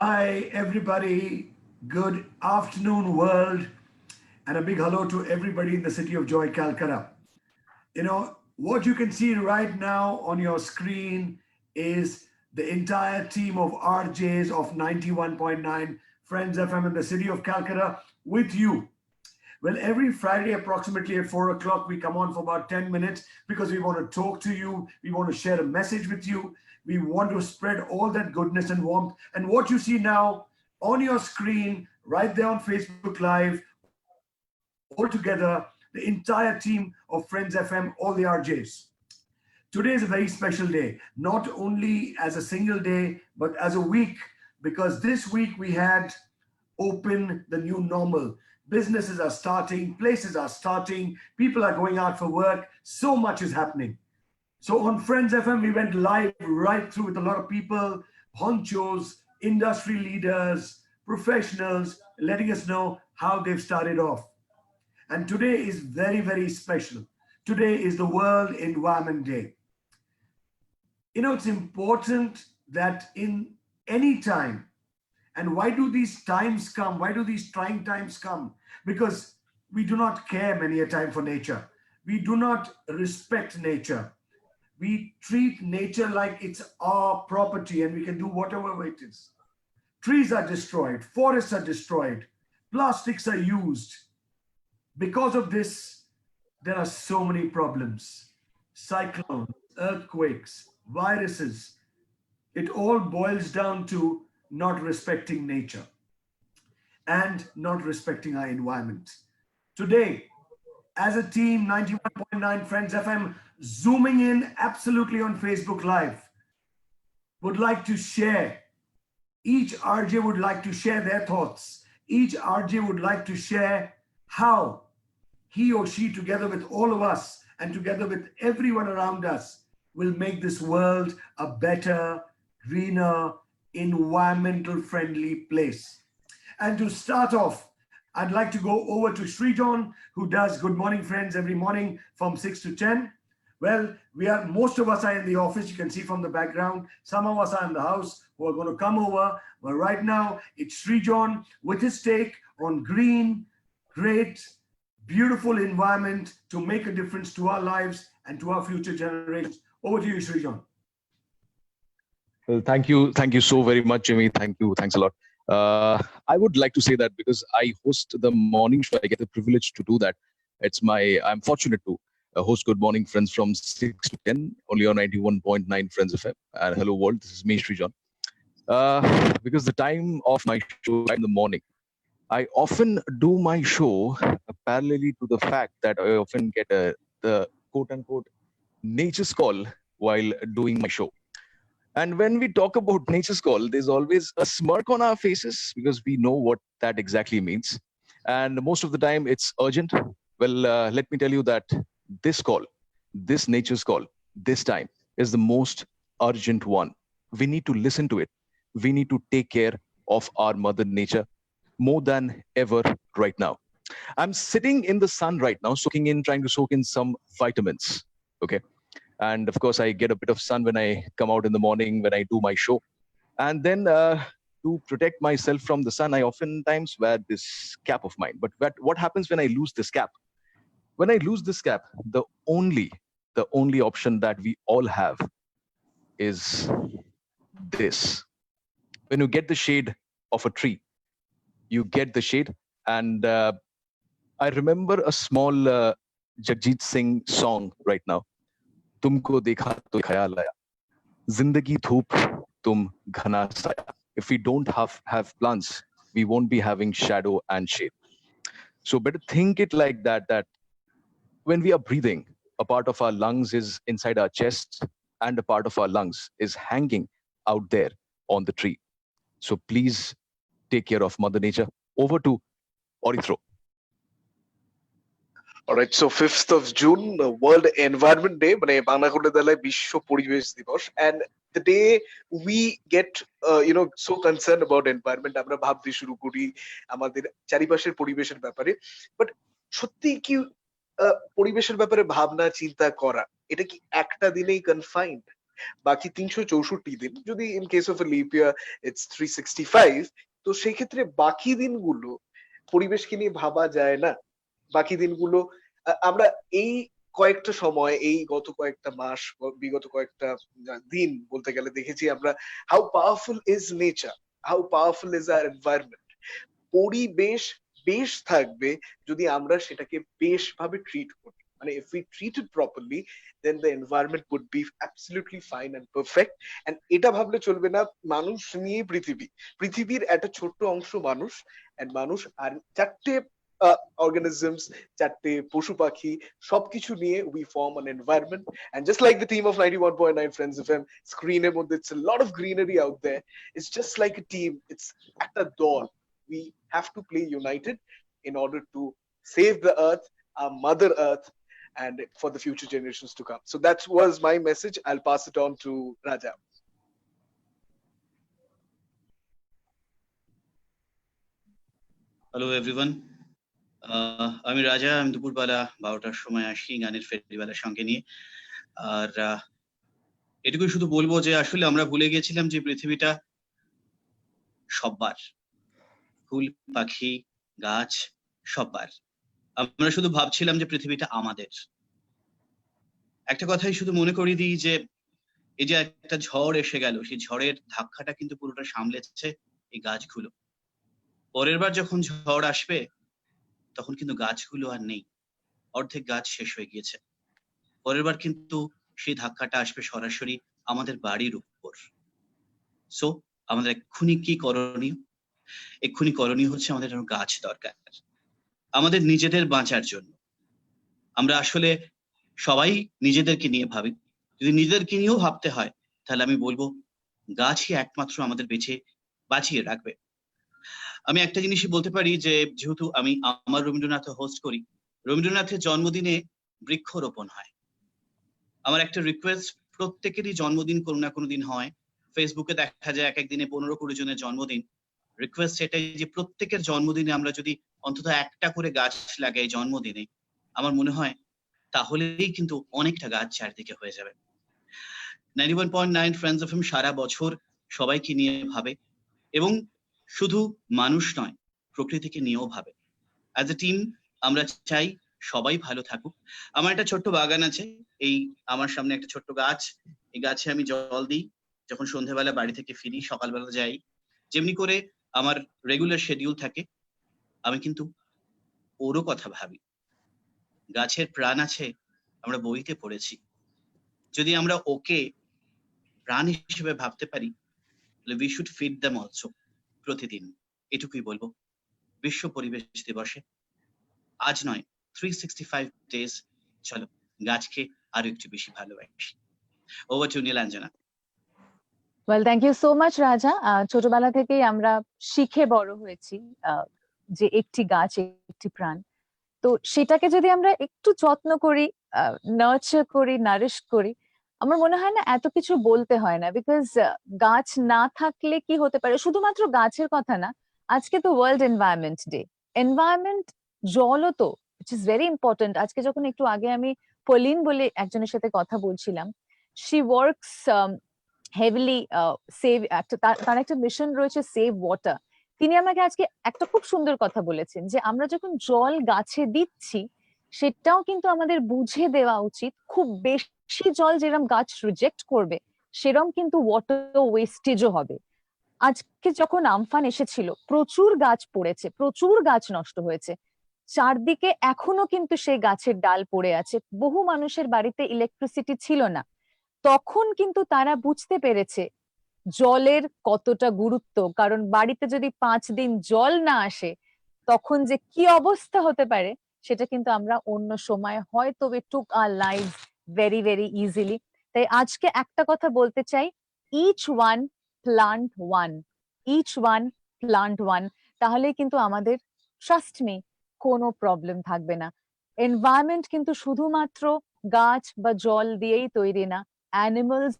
Hi, everybody. Good afternoon, world. And a big hello to everybody in the city of Joy, Calcutta. What you can see right now on your screen is the entire team of RJs of 91.9 Friends FM in the city of Calcutta with you. Well, every Friday, approximately at 4 o'clock, we come on for about 10 minutes because we want to talk to you. We want to share a message with you. We want to spread all that goodness and warmth. And what you see now on your screen, right there on Facebook Live, all together, the entire team of Friends FM, all the RJs. Today is a very special day, not only as a single day, but as a week, because this week we had open the new normal. Businesses are starting, places are starting, people are going out for work. So much is happening. So on Friends FM, we went live right through with a lot of people, honchos, industry leaders, professionals, letting us know how they've started off. And today is very, very special. Today is the World Environment Day. It's important that in any time, and why do these times come? Why do these trying times come? Because we do not care many a time for nature. We do not respect nature. We treat nature like it's our property and we can do whatever it is. Trees are destroyed, forests are destroyed, plastics are used. Because of this, there are so many problems. Cyclones, earthquakes, viruses. It all boils down to not respecting nature and not respecting our environment. Today, as a team, 91.9 Friends FM, zooming in absolutely on Facebook Live, would like to share. Each RJ would like to share their thoughts. Each RJ would like to share how he or she, together with all of us and together with everyone around us, will make this world a better, greener, environmental friendly place. And to start off, I'd like to go over to Srijan, who does Good Morning Friends every morning from 6 to 10. Well, most of us are in the office. You can see from the background. Some of us are in the house who are going to come over. But right now, it's Srijan with his take on green, great, beautiful environment to make a difference to our lives and to our future generations. Over to you, Srijan. Well, thank you so very much, Jimmy. Thanks a lot. I would like to say that because I host the morning show, I get the privilege to do that. I'm fortunate to host Good Morning Friends from 6 to 10, only on 91.9 Friends FM. And hello world, this is me, Srijan. Because the time of my show in the morning, I often do my show parallelly to the fact that I often get the quote unquote nature's call while doing my show. And when we talk about nature's call, there's always a smirk on our faces because we know what that exactly means. And most of the time it's urgent. Well, let me tell you that this call, this nature's call, this time is the most urgent one. We need to listen to it. We need to take care of our mother nature more than ever right now. I'm sitting in the sun right now, trying to soak in some vitamins. Okay. And of course, I get a bit of sun when I come out in the morning when I do my show. And then to protect myself from the sun, I oftentimes wear this cap of mine. But what happens when I lose this cap? When I lose this cap, the only option that we all have is this. When you get the shade of a tree, you get the shade. And I remember a small Jagjit Singh song right now. तुमको देखा तो ख्याल आया जिंदगी धूप तुम घना साया. If we don't have plants, we won't be having shadow and shade. So better think it like that when we are breathing, a part of our lungs is inside our chest and a part of our lungs is hanging out there on the tree. So please take care of Mother Nature. Over to Orithro. All right, so 5th of June, World Environment Day, মানে বাংলা করলে তাহলে বিশ্ব পরিবেশ দিবস, and the day we get so concerned about environment, আমরা ভাবতে শুরু করি আমাদের চারিপাশের পরিবেশের ব্যাপারে, বাট সত্যি কি পরিবেশের ব্যাপারে ভাবনা চিন্তা করা এটা কি একটা দিনেই কনফাইন্ড? বাকি 364 দিন, যদি in case of a leap year it's 365, তো সেই ক্ষেত্রে বাকি দিনগুলো পরিবেশকে নিয়ে ভাবা যায় না? বাকি দিনগুলো আমরা এই কয়েকটা সময়, এই গত কয়েকটা মাস, বিগত কয়েকটা দিন বলতে গেলে দেখেছি আমরা how powerful is nature, how powerful is our environment. পরিবেশ বেশ থাকবে যদি আমরা সেটাকে বেশ ভাবে ট্রিট করি। মানে if we treat it properly, then the environment would be absolutely fine and perfect. And এটা ভাবলে চলবে না মানুষ নিয়ে পৃথিবী, পৃথিবীর একটা ছোট্ট অংশ মানুষ, and মানুষ আর চারটে organisms, চারটে পশু পাখি, সবকিছু নিয়ে we form an environment. And just like the team of 91.9 Friends FM, স্ক্রিনের মধ্যে it's a lot of greenery out there. It's just like a team, it's একটা দল. We have to play united in order to save the earth, our mother earth, and for the future generations to come. So that was my message. I'll pass it on to Raja. Hello everyone, আমি রাজা। আমি দুপুরবেলা 12টার সময় আসি গানের ফেস্টিভ্যালের সঙ্গে নিয়ে। আর এটুকু শুধু বলবো যে আসলে আমরা ভুলে গেছিলাম যে পৃথিবীটা সব্বার, ফুল পাখি গাছ সব্বার। আমরা শুধু ভাবছিলাম যে পৃথিবীটা আমাদের। একটা কথাই শুধু মনে করিয়ে দিই যে এই যে একটা ঝড় এসে গেল, সেই ঝড়ের ধাক্কাটা কিন্তু পুরোটা সামলেছে এই গাছগুলো। পরের বার যখন ঝড় আসবে তখন কিন্তু গাছগুলো আর নেই, অর্ধেক গাছ শেষ হয়ে গিয়েছে। পরের বার কিন্তু সেই ধাক্কাটা আসবে সরাসরি আমাদের বাড়ির উপর। সো আমাদের এক্ষুনি কি করণীয়? এক্ষুনি করণীয় হচ্ছে আমাদের আরো গাছ দরকার, আমাদের নিজেদের বাঁচার জন্য। আমরা আসলে সবাই নিজেদেরকে নিয়ে ভাবি। যদি নিজেদেরকে নিয়েও ভাবতে হয় তাহলে আমি বলবো গাছই একমাত্র আমাদের বাঁচিয়ে রাখবে। আমি একটা জিনিসই বলতে পারি যে যেহেতু আমি আমার রবীন্দ্রনাথ হোস্ট করি, রবীন্দ্রনাথের জন্মদিনে বৃক্ষরোপণ হয়। আমার একটা রিকোয়েস্ট, প্রত্যেকেরই জন্মদিন কোনো না কোনো দিন হয়। ফেসবুকে দেখা যায় এক একদিনে 15-20 জনের জন্মদিন। রিকোয়েস্ট এটাই যে প্রত্যেকের জন্মদিনে আমরা যদি অন্তত একটা করে গাছ লাগাই জন্মদিনে, আমার মনে হয় তাহলেই কিন্তু অনেকটা গাছ চারদিকে হয়ে যাবে। 91.9 ফ্রেন্ডস এফএম সারা বছর সবাইকে নিয়ে ভাবে, এবং শুধু মানুষ নয়, প্রকৃতিকে নিয়েও ভাবে। অ্যাজ এ টিম আমরা চাই সবাই ভালো থাকুক। আমার একটা ছোট্ট বাগান আছে, এই আমার সামনে একটা ছোট্ট গাছ। এই গাছে আমি জল দিই যখন সন্ধ্যাবেলা বাড়ি থেকে ফিরি, সকালবেলা যাই, যেমনি করে আমার রেগুলার শিডিউল থাকে। আমি কিন্তু ওরও কথা ভাবি। গাছের প্রাণ আছে, আমরা বইতে পড়েছি। যদি আমরা ওকে প্রাণ হিসেবে ভাবতে পারি তাহলে we should feed them also প্রতিদিন। এটুকুই বলবো। বিশ্ব পরিবেশ দিবসে আজ নয় 365 ডেজ চলো গাছকে আরো একটু বেশি ভালোবাসি। Over to Nilanjana. Well, thank you so much Raja. ছোটবেলা থেকেই আমরা শিখে বড় হয়েছি যে একটি গাছ একটি প্রাণ। তো সেটাকে যদি আমরা একটু যত্ন করি, নার্চার করি, নারিশ করি, আমার মনে হয় না এত কিছু বলতে হয় না। বিকজ গাছ না থাকলে কি হতে পারে, শুধুমাত্র গাছের কথা না, আজকে তো ওয়ার্ল্ড এনভায়রনমেন্ট ডে। এনভায়রনমেন্ট, জলও তো ইট ইজ ভেরি ইম্পর্টেন্ট। আজকে যখন একটু আগে আমি পলিন বলে একজনের সাথে কথা বলছিলাম, শি ওয়ার্কস হেভিলি সেভ, তার একটা মিশন রয়েছে সেভ ওয়াটার। তিনি আমাকে আজকে একটা খুব সুন্দর কথা বলেছেন যে আমরা যখন জল গাছে দিচ্ছি সেটাও কিন্তু আমাদের বুঝে দেওয়া উচিত। খুব বেশি জল যেরকম গাছ রিজেক্ট করবে সেরকম কিন্তু ওয়াটার ওয়েস্টেজও হবে। আজকে যখন আমফান এসেছিল প্রচুর গাছ পড়েছে, প্রচুর গাছ নষ্ট হয়েছে, চারদিকে এখনো কিন্তু সেই গাছের ডাল পড়ে আছে। বহু মানুষের বাড়িতে ইলেকট্রিসিটি ছিল না, তখন কিন্তু তারা বুঝতে পেরেছে জলের কতটা গুরুত্ব। কারণ বাড়িতে যদি 5 দিন জল না আসে তখন যে কি অবস্থা হতে পারে সেটা কিন্তু আমরা অন্য সময় হয়তো we took our lives very very easily। তাই আজকে একটা কথা বলতে চাই, each one plant one, each one plant one। তাহলে কিন্তু আমাদের ট্রাস্ট মি কোনো প্রবলেম থাকবে না। এনভায়রনমেন্ট কিন্তু শুধুমাত্র গাছ বা জল দিয়েই তৈরি না, animals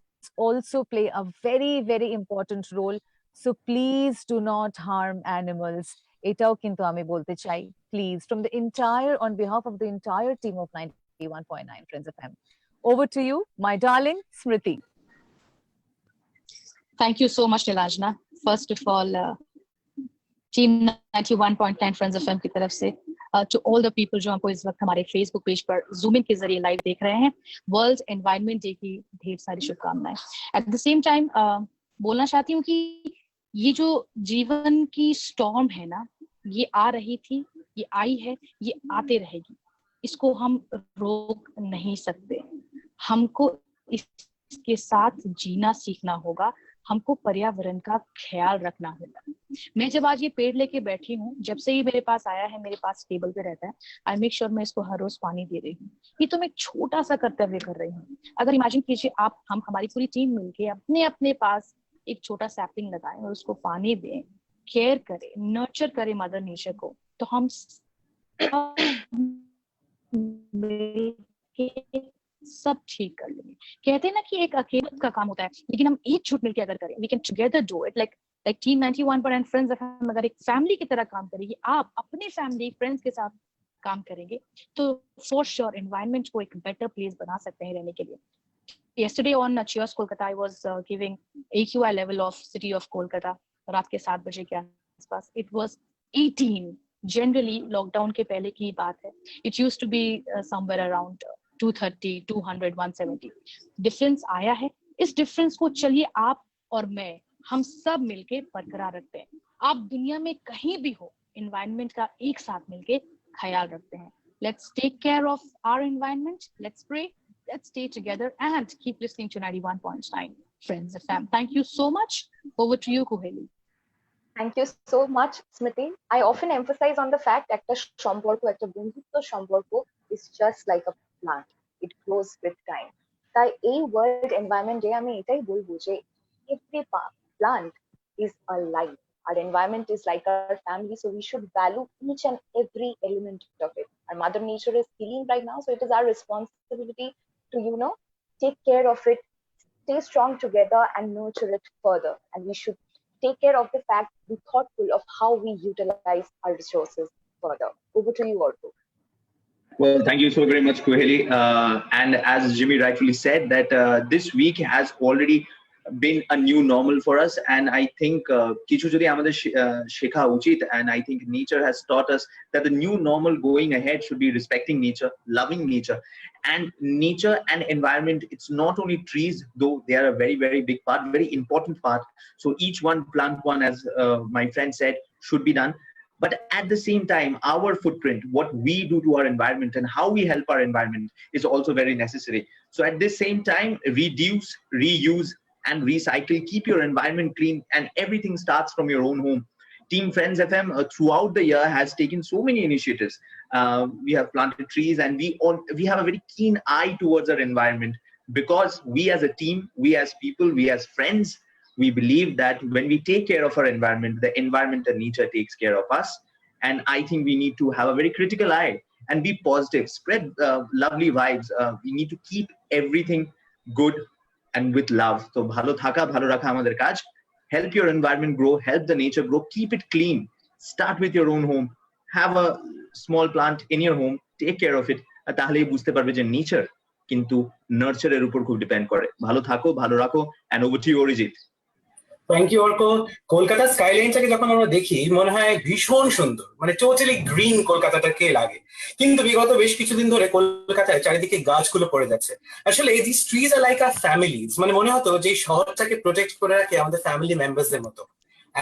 also play a very very important role, so please do not harm animals। এটাও কিন্তু আমি বলতে চাই, please, from the entire, on behalf of the entire team of 91.9 Friends FM। Over to you, my darling Smriti। Thank you so much, Nilanjana. First of all, Team 91.9 Friends of FM की तरफ से to all the people जो हमको इस वक्त हमारे Facebook page पर Zoom इन के जरिए लाइव देख रहे हैं, वर्ल्ड एनवायरनमेंट डे की ढेर सारी शुभकामनाएं। एट द सेम टाइम बोलना चाहती हूँ कि ये जो जीवन की स्टॉर्म है ना, ये आ रही थी, ये आई है, ये आते रहेगी, इसको हम रोक नहीं सकते। हमको इसके साथ जीना सीखना होगा, हमको पर्यावरण का ख्याल रखना होगा। मैं जब आज ये पेड़ लेके बैठी हूँ, जब से ही मेरे पास आया है, मेरे पास टेबल पे रहता है, आई मेक श्योर मैं इसको हर रोज पानी दे रही हूँ। ये तो मैं एक छोटा सा कर्तव्य कर रही हूँ। अगर इमेजिन कीजिए आप, हम हमारी पूरी टीम मिलके अपने अपने पास एक छोटा सैपलिंग लगाएं और उसको पानी दें, केयर करें, नर्चर करें मदर नेचर को, तो हम सब ठीक कर लेंगे। कहते हैं ना कि एक अकेले का काम होता है, लेकिन हम एकजुट मिलकर अगर करें, we can together do it. Like team 91 पर एंड फ्रेंड्स अगर एक फैमिली की तरह काम करेगी, आप अपने फैमिली फ्रेंड्स के साथ काम करेंगे, तो फॉर श्योर एनवायरनमेंट को एक बेटर प्लेस बना सकते हैं रहने के लिए। Yesterday on Cheers Kolkata, I was giving AQI level of city of Kolkata. रात के 7 बजे के आसपास, it was 18. Generally, lockdown के पहले की बात है. It used to be somewhere around 230, 200, 170. Difference आया है. इस difference को चलिए आप और मैं, हम सब मिलके बरकरार रखते हैं। आप दुनिया में कहीं भी हो, environment का एक साथ मिलके ख्याल रखते हैं। Let's take care of our environment. Let's pray. Let's stay together and keep listening to 91.9 Friends FM. Thank you so much. Over to you, Kuheli. Thank you so much, Smriti. I often emphasize on the fact that the সম্পর্ক, একটা বন্ধুত্ব সম্পর্ক is just like a plant. It grows with time. তাই এই World Environment Day আমি এটাই বলবো যে every plant is alive. Our environment is like our family, so we should value each and every element of it. Our Mother Nature is healing right now, so it is our responsibility to, take care of it, stay strong together and nurture it further. And we should take care of the fact, be thoughtful of how we utilize our resources further. Over to you, Orko. Well, thank you so very much, Kuheli. And as Jimmy rightfully said, that this week has already been a new normal for us, and I think কিছু যদি আমাদের শেখা উচিত, and I think nature has taught us that the new normal going ahead should be respecting nature, loving nature, and nature and environment. It's not only trees, though they are a very, very big part, very important part. So each one plant one, as my friend said, should be done. But at the same time, our footprint, what we do to our environment and how we help our environment is also very necessary. So at the same time, reduce, reuse, and recycle, keep your environment clean, and everything starts from your own home. Team Friends FM throughout the year has taken so many initiatives. We have planted trees, and we have a very keen eye towards our environment, because we as a team, we as people, we as friends, we believe that when we take care of our environment, the environment and nature takes care of us. And I think we need to have a very critical eye and be positive, spread lovely vibes. We need to keep everything good and with love. So bhalo thaka, bhalo rakha amader kaj. Help your environment grow, help the nature grow, keep it clean. Start with your own home. Have a small plant in your home, take care of it. তাহলেই বুঝতে পারবে যে nature কিন্তু nurture এর উপর খুব depend করে। ভালো থাকো, ভালো রাখো, and over to you, Orijit. Thank you Arko. কলকাতার স্কাইলাইনটাকে যখন আমরা দেখি, মনে হয় ভীষণ সুন্দর, মানে টোটালি গ্রিন কলকাতাটাকে লাগে। কিন্তু বিগত বেশ কিছুদিন ধরে কলকাতায় চারিদিকে গাছগুলো পড়ে যাচ্ছে। আসলে এই ট্রিজ আর লাইক আর ফ্যামিলিজ, মানে মনে হতো যে শহরটাকে প্রোটেক্ট করে রাখে আমাদের ফ্যামিলি মেম্বারসদের মতো।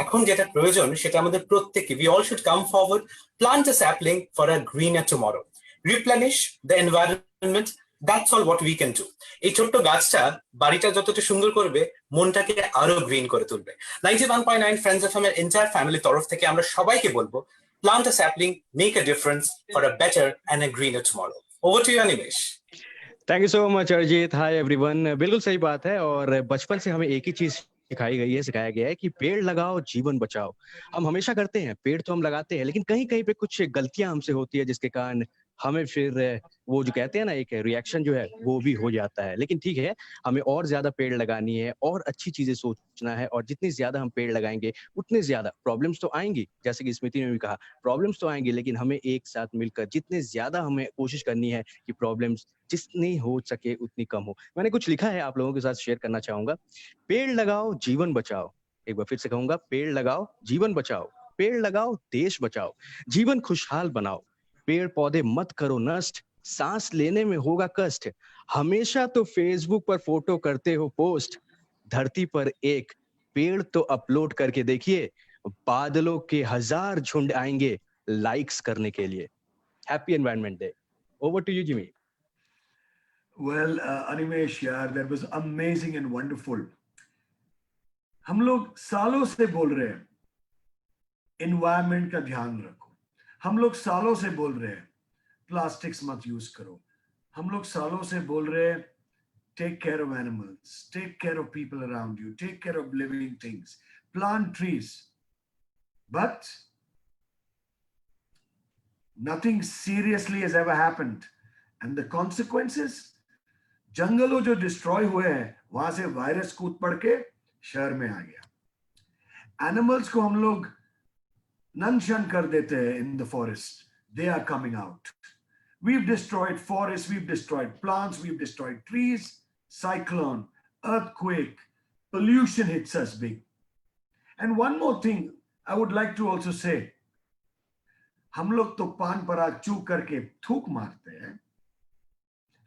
এখন যেটা প্রয়োজন সেটা আমাদের প্রত্যেককে, we all should come forward, plant a sapling for a greener tomorrow, replenish the environment. That's all what we can do. এই ছোট্ট গাছটা বাড়িটা যতটা সুন্দর করবে, মনটাকে আরো গ্রিন করে তুলবে। 91.9 Friends FM এর এন্টায়ার ফ্যামিলি তরফ থেকে আমরা সবাইকে বলবো, plant a sapling, make a difference for a better and a greener tomorrow. Over to you, Animesh. Thank you so much Arijit. Hi everyone. बिल्कुल सही बात है, और बचपन से हमें एक ही चीज सिखाया गया है कि पेड़ लगाओ, जीवन बचाओ। हम हमेशा करते हैं, पेड़ तो हम लगाते हैं, लेकिन कहीं कहीं पे कुछ गलतियां हमसे होती है, जिसके कारण हमें फिर वो जो कहते हैं ना एक रिएक्शन जो है वो भी हो जाता है। लेकिन ठीक है, हमें और ज्यादा पेड़ लगानी है और अच्छी चीजें सोचना है, और जितनी ज्यादा हम पेड़ लगाएंगे उतने ज्यादा प्रॉब्लम्स तो आएंगी, जैसे कि स्मृति ने भी कहा प्रॉब्लम्स तो आएंगी, लेकिन हमें एक साथ मिलकर जितने ज्यादा हमें कोशिश करनी है कि प्रॉब्लम्स जितनी हो सके उतनी कम हो। मैंने कुछ लिखा है, आप लोगों के साथ शेयर करना चाहूंगा। पेड़ लगाओ जीवन बचाओ। एक बार फिर से कहूंगा, पेड़ लगाओ जीवन बचाओ, पेड़ लगाओ देश बचाओ, जीवन खुशहाल बनाओ। पेड़ पौधे मत करो नष्ट, सांस लेने में होगा कष्ट। हमेशा तो फेसबुक पर फोटो करते हो पोस्ट, धरती पर एक पेड़ तो अपलोड करके देखिए, बादलों के 1000 झुंड आएंगे लाइक्स करने के लिए। Happy environment day. Over to you Jimmy. Well, Animesh, यार, that was amazing and wonderful. हम लोग सालों से बोल रहे हैं एनवायरनमेंट का ध्यान रखो, हम लोग सालों से बोल रहे हैं प्लास्टिक्स मत यूज करो, हम लोग सालों से बोल रहे हैं take care of animals, take care of people around you, take care of living things, plant trees, but nothing seriously has ever happened. And the consequences, जंगलों जो डिस्ट्रॉय हुए हैं वहां से वायरस कूद पड़ के शहर में आ गया। एनिमल्स को हम लोग नंशन कर देते हैं in the forest, they are coming out. We've destroyed forests, we've destroyed plants, we've destroyed trees, cyclone, earthquake, pollution hits us big. And one more thing I would like to also say, हम लोग तो पान पराग चू करके थूक मारते हैं,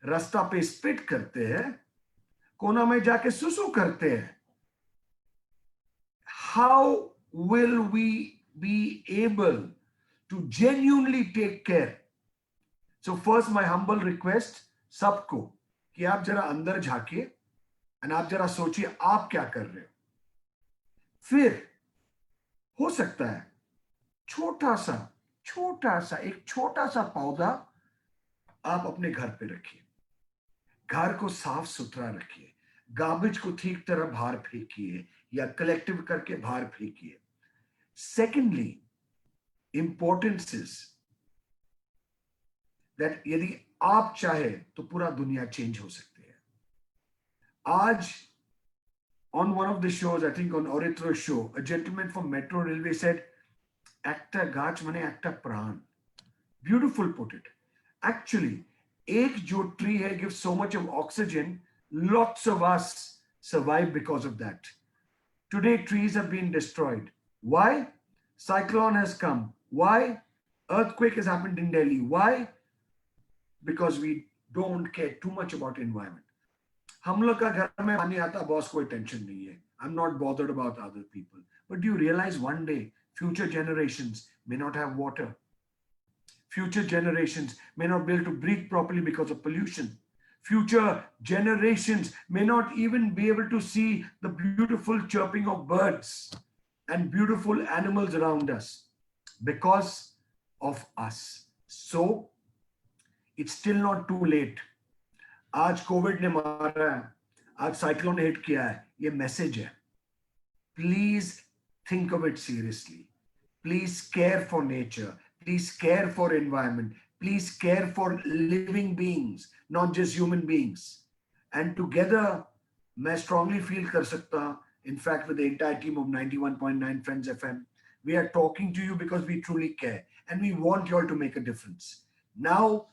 रास्ता पे स्पिट करते हैं, कोना में जाके सुसु करते हैं। How will we be able to genuinely take care? So first my humble request सबको कि आप जरा अंदर झांकिए और आप जरा सोचिए आप क्या कर रहे हो। फिर हो सकता है छोटा सा एक छोटा सा पौधा आप अपने घर पे रखिए, घर को साफ सुथरा रखिए, गार्बेज को ठीक तरह बाहर फेंकिए या कलेक्टिव करके बाहर फेंकिए। सेकेंडली, इंपॉर्टेंस इज दैट यदि आप चाहे तो पूरा दुनिया चेंज हो सकती है। आज on one of the shows, I think on Orithro's show, a gentleman from Metro Railway said, "Acta gach mane acta pran." Beautiful put it. Actually, एक जो tree है gives so much of oxygen. Lots of us survive because of that. Today, trees have been destroyed. Why? Cyclone has come. Why? Earthquake has happened in Delhi. Why? Because we don't care too much about environment. हम लोग का घर में पानी आता, boss कोई tension नहीं है. I'm not bothered about other people. But do you realize one day future generations may not have water? Future generations may not be able to breathe properly because of pollution. Future generations may not even be able to see the beautiful chirping of birds and beautiful animals around us because of us. So it's still not too late. आज Covid ने मारा है, आज cyclone ने hit किया है, ये message है. Please think of it seriously. Please care for nature. Please care for environment. Please care for living beings, not just human beings. And together मैं स्ट्रांगली फील कर सकता हूं, in fact with the entire team of 91.9 Friends FM, we are talking to you because we truly care and we want you all to make a difference. Now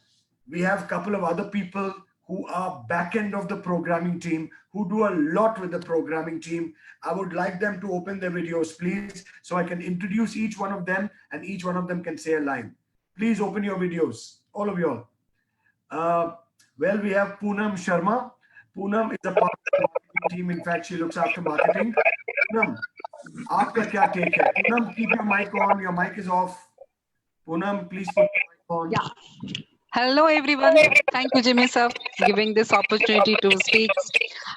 we have a couple of other people who are back end of the programming team, who do a lot with the programming team. I would like them to open their videos, please, so I can introduce each one of them and each one of them can say a line. Please open your videos, all of you all. Well, we have Poonam Sharma. Poonam is a part of the marketing team. In fact, she looks after marketing. Poonam, aapka kya take hai? Poonam, keep your mic on. Your mic is off. Poonam, please put your mic on. Yeah. Hello, everyone. Thank you, Jimmy sir, for giving this opportunity to speak.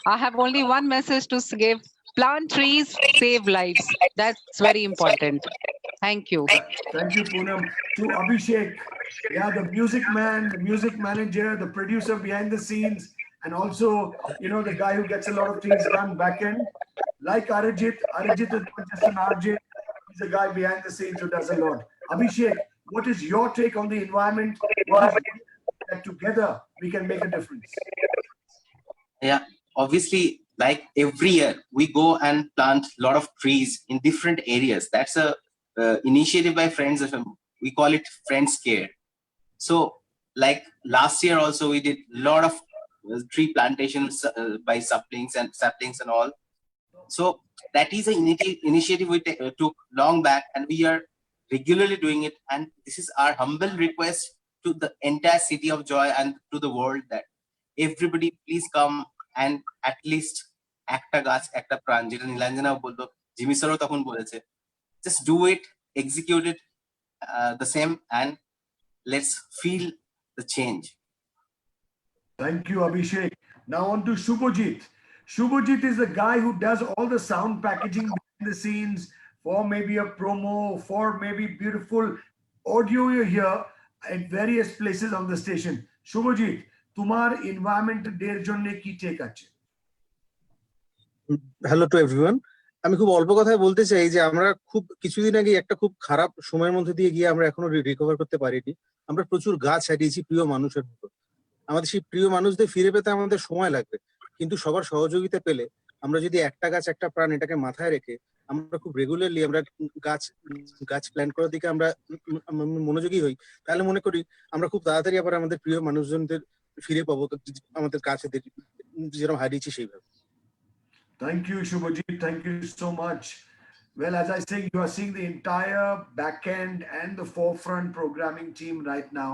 I have only one message to give. Plant trees, save lives. That's very important. Thank you. Thank you, Poonam. To Abhishek, yeah, the music man, the music manager, the producer behind the scenes, and also, the guy who gets a lot of things done back end. Like Arijit is not just an RJ. He's the guy behind the scenes who does a lot. Abhishek, what is your take on the environment? What is that together we can make a difference? Yeah, obviously, like every year we go and plant a lot of trees in different areas. That's a initiative by Friends FM. We call it Friends Care. So like last year also we did a lot of tree plantations by saplings and all. So that is an initiative we took long back, and we are regularly doing it. And this is our humble request to the entire city of Joy and to the world that everybody please come and at least একটা গাছ একটা প্রাণ, যেটা নীলাঞ্জনাও বললো, Jimmy স্যারও তখন বলেছে, just do it, execute it the same, and let's feel the change. Thank you, Abhishek. Now on to Shubhajit. Shubhajit is the guy who does all the sound packaging behind the scenes for maybe a promo, for maybe beautiful audio you hear at various places on the station. Shubhajit, tumar environment der jonne ki take ache? Hello to everyone. আমি খুব অল্প কথায় বলতে চাই যে আমরা খুব কিছুদিন আগে একটা খুব খারাপ সময়ের মধ্যে দিয়ে গিয়ে আমরা এখনো রিকভার করতে পারিনি। আমরা প্রচুর গাছ হারিয়েছি প্রিয় মানুষের মতো। আমাদের সেই প্রিয় মানুষদের ফিরে পেতে আমাদের সময় লাগবে, কিন্তু সবার সহযোগিতা পেলে আমরা যদি একটা গাছ একটা প্রাণ এটাকে মাথায় রেখে আমরা খুব রেগুলারলি আমরা গাছ প্ল্যান করার দিকে আমরা মনোযোগী হই, তাহলে মনে করি আমরা খুব তাড়াতাড়ি আবার আমাদের প্রিয় মানুষজনদের ফিরে পাবো, আমাদের কাছেদের যেরকম হারিয়েছি সেইভাবে। Thank you, Shubhajit. Thank you so much. Well, as I say, you are seeing the entire back end and the forefront programming team right now.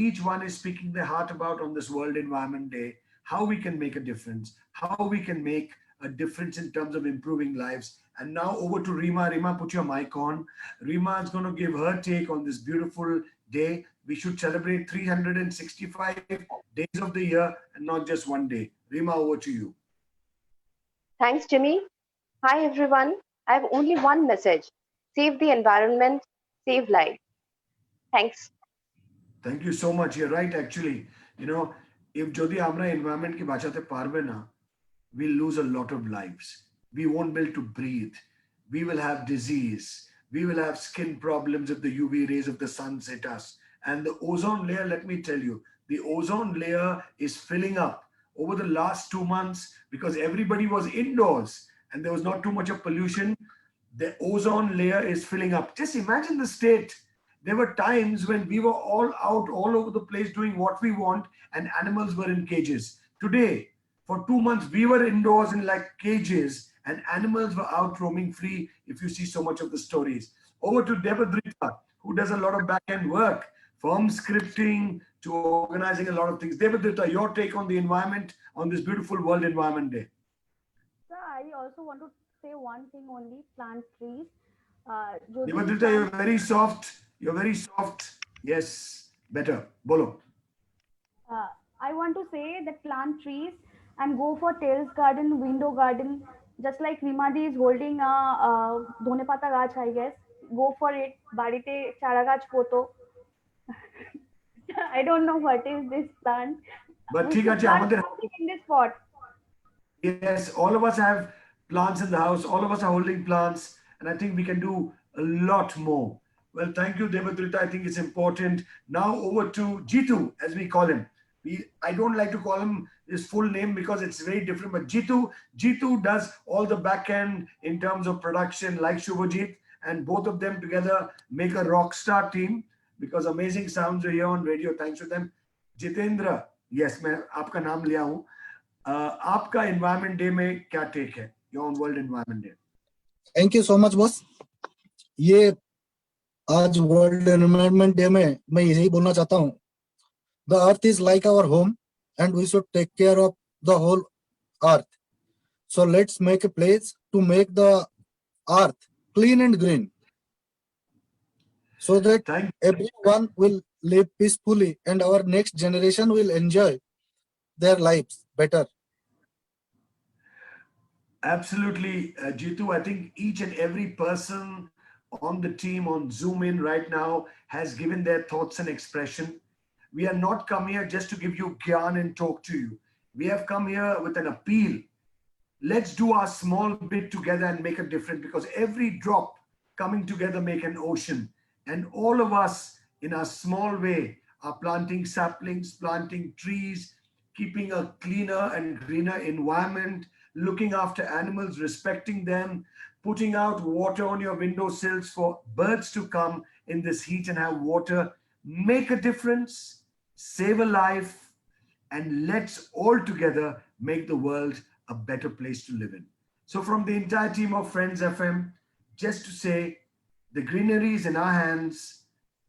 Each one is speaking their heart about on this World Environment Day, how we can make a difference, how we can make a difference in terms of improving lives. And now over to Rima. Rima, put your mic on. Rima is going to give her take on this beautiful day. We should celebrate 365 days of the year and not just one day. Rima, over to you. Thanks, Jimmy. Hi, everyone. I have only one message. Save the environment, save life. Thanks. Thank you so much. You're right, actually. You know, if jodi amra environment ki bachate parbe na, we'll lose a lot of lives. We won't be able to breathe. We will have disease. We will have skin problems if the UV rays of the sun hit us. And the ozone layer, let me tell you, the ozone layer is filling up over the last 2 months because everybody was indoors and there was not too much of pollution. The ozone layer is filling up. Just imagine the state. There were times when we were all out all over the place doing what we want and animals were in cages. Today, for 2 months, we were indoors in like cages and animals were out roaming free, if you see so much of the stories. Over to Devadrita, who does a lot of back-end work, from scripting to organizing a lot of things. Devadrita, your take on the environment on this beautiful World Environment Day. Sir, I also want to say one thing only, plant trees. Devadrita, you're very soft. You're very soft. Yes, better. Bolo. I want to say that plant trees and go for terrace garden, window garden, just like Rimadi is holding a dhone pata gach, I guess. Go for it. Barite chara gach poto. I don't know what is this plant. But We should plant something in this pot. yes, all of us have plants in the house. All of us are holding plants. And I think we can do a lot more. Well, thank you, Devadrita. I think it's important. Now over to Jitu, as we call him. I don't like to call him his full name because it's very different. But Jitu does all the back end in terms of production, like Shubhajit, and both of them together make a rock star team because amazing sounds are here on radio. Thanks to them. Jitendra, yes, मैं आपका नाम लिया हूँ. आपका Environment Day में क्या take है? Your own World Environment Day. Thank you so much, boss. ये आज वर्ल्ड एनवायरनमेंट डे में मैं यही बोलना चाहता हूँ, the earth is like our home and we should take care of the whole earth. So let's make a place to make the earth clean and green so that everyone will live peacefully and our next generation will enjoy their lives better. Absolutely, Jitu. I think each and every person on the team on Zoom in right now has given their thoughts and expression. We are not come here just to give you gyan and talk to you. We have come here with an appeal. Let's do our small bit together and make a difference, because every drop coming together make an ocean. And all of us in a small way, are planting saplings, planting trees, keeping a cleaner and greener environment, looking after animals, respecting them, putting out water on your windowsills for birds to come in this heat and have water, make a difference, save a life, and let's all together make the world a better place to live in. So from the entire team of Friends FM, just to say, the greenery is in our hands.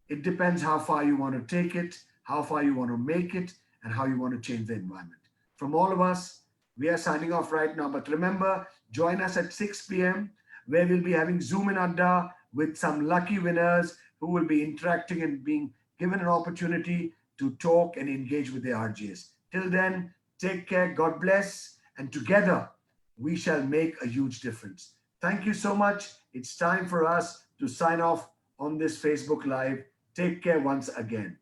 It depends how far you want to take it, how far you want to make it, and how you want to change the environment. From all of us, we are signing off right now. But remember, join us at 6 p.m. where we'll be having Zoom in Adda with some lucky winners who will be interacting and being given an opportunity to talk and engage with the RJs. Till then, take care, God bless, and together we shall make a huge difference. Thank you so much. It's time for us to sign off on this Facebook Live. Take care once again.